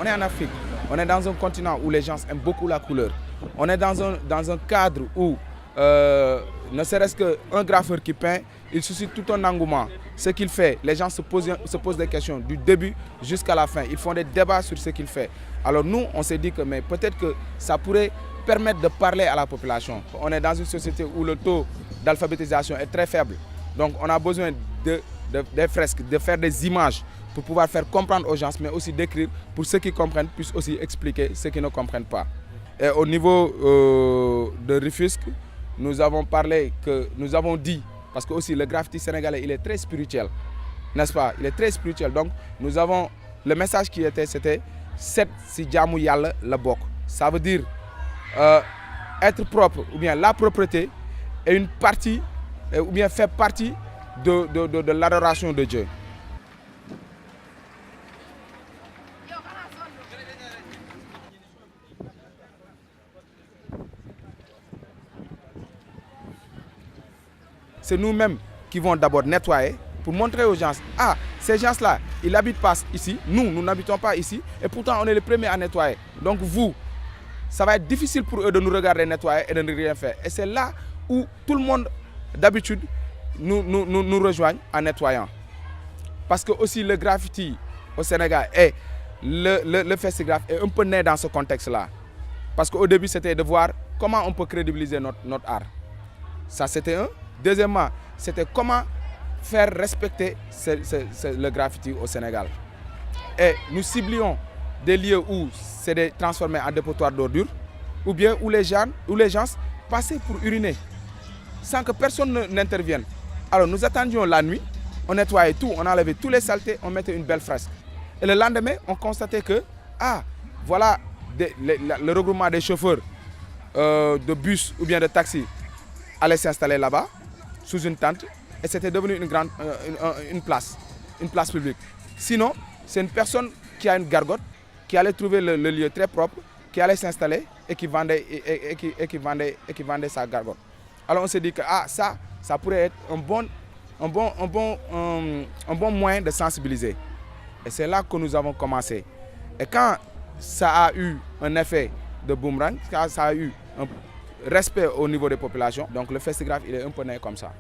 On est en Afrique, on est dans un continent où les gens aiment beaucoup la couleur. On est dans un cadre où, ne serait-ce qu'un graffeur qui peint, il suscite tout un engouement. Ce qu'il fait, les gens se posent des questions du début jusqu'à la fin. Ils font des débats sur ce qu'il fait. Alors nous, on s'est dit que peut-être que ça pourrait permettre de parler à la population. On est dans une société où le taux d'alphabétisation est très faible. Donc on a besoin des fresques, de faire des images pour pouvoir faire comprendre aux gens, mais aussi d'écrire pour ceux qui comprennent, puissent aussi expliquer ceux qui ne comprennent pas. Et au niveau de Rufisque, nous avons dit, parce que aussi le graffiti sénégalais, il est très spirituel, n'est-ce pas? Il est très spirituel. Donc le message qui était, c'était « Set si jamu yalla la bok ». Ça veut dire être propre, ou bien la propreté est une partie, ou bien fait partie de l'adoration de Dieu. C'est nous-mêmes qui vont d'abord nettoyer pour montrer aux gens, ah, ces gens-là, ils n'habitent pas ici, nous n'habitons pas ici, et pourtant on est les premiers à nettoyer. Donc vous, ça va être difficile pour eux de nous regarder nettoyer et de ne rien faire. Et c'est là où tout le monde, d'habitude, nous rejoigne en nettoyant. Parce que aussi le graffiti au Sénégal et le festigraphe est un peu né dans ce contexte-là. Parce qu'au début, c'était de voir comment on peut crédibiliser notre art. Ça, c'était un. Deuxièmement, c'était comment faire respecter le graffiti au Sénégal. Et nous ciblions des lieux où c'est transformé en dépotoir d'ordures, ou bien où les gens passaient pour uriner, sans que personne n'intervienne. Alors nous attendions la nuit, on nettoyait tout, on enlevait tous les saletés, on mettait une belle fresque. Et le lendemain, on constatait que, voilà le regroupement des chauffeurs de bus ou bien de taxi allait s'installer là-bas, sous une tente, et c'était devenu une place publique. Sinon, c'est une personne qui a une gargote, qui allait trouver le lieu très propre, qui allait s'installer et qui vendait sa gargote. Alors on s'est dit que ça pourrait être un bon moyen de sensibiliser. Et c'est là que nous avons commencé. Et quand ça a eu un effet de boomerang, quand ça a eu un respect au niveau des populations, donc le festigraphe, il est un peu né comme ça.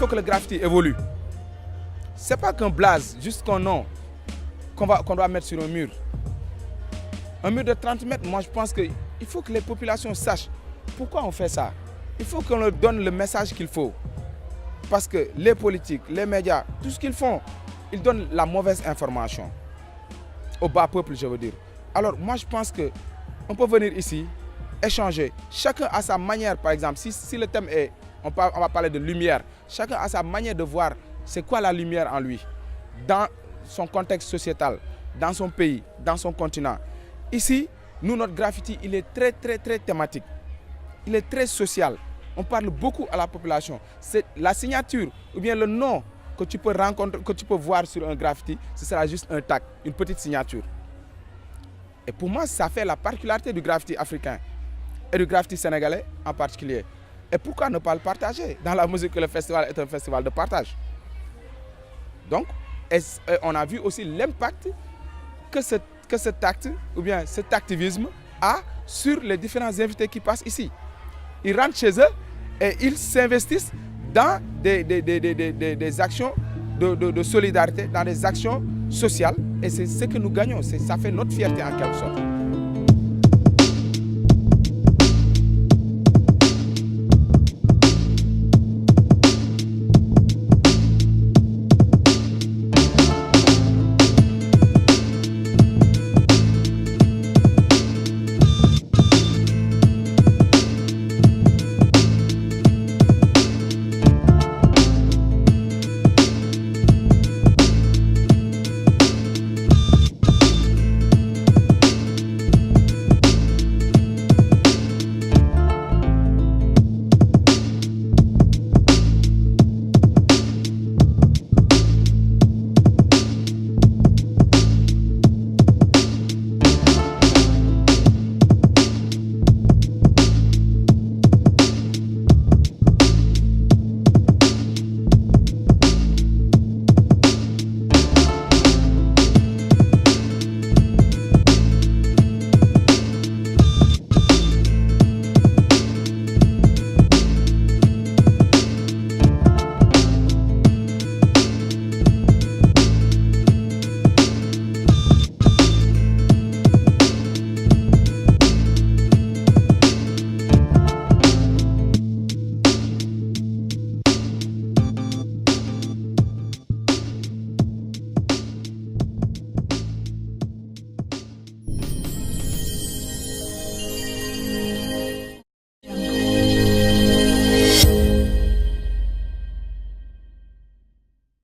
Que le graffiti évolue. C'est pas qu'un blaze, juste qu'un nom qu'on doit mettre sur un mur. Un mur de 30 mètres, moi je pense qu'il faut que les populations sachent pourquoi on fait ça. Il faut qu'on leur donne le message qu'il faut. Parce que les politiques, les médias, tout ce qu'ils font, ils donnent la mauvaise information. Au bas peuple, je veux dire. Alors moi je pense que on peut venir ici, échanger. Chacun a sa manière, par exemple, si le thème est, on va parler de lumière, chacun a sa manière de voir c'est quoi la lumière en lui, dans son contexte sociétal, dans son pays, dans son continent. Ici, nous, notre graffiti, il est très thématique. Il est très social. On parle beaucoup à la population. C'est la signature ou bien le nom que tu peux rencontrer, que tu peux voir sur un graffiti, ce sera juste un tag, une petite signature. Et pour moi, ça fait la particularité du graffiti africain et du graffiti sénégalais en particulier. Et pourquoi ne pas le partager dans la mesure que le festival est un festival de partage? Donc, on a vu aussi l'impact que cet acte ou bien cet activisme a sur les différents invités qui passent ici. Ils rentrent chez eux et ils s'investissent dans des actions de solidarité, dans des actions sociales. Et c'est ce que nous gagnons. Ça fait notre fierté en quelque sorte.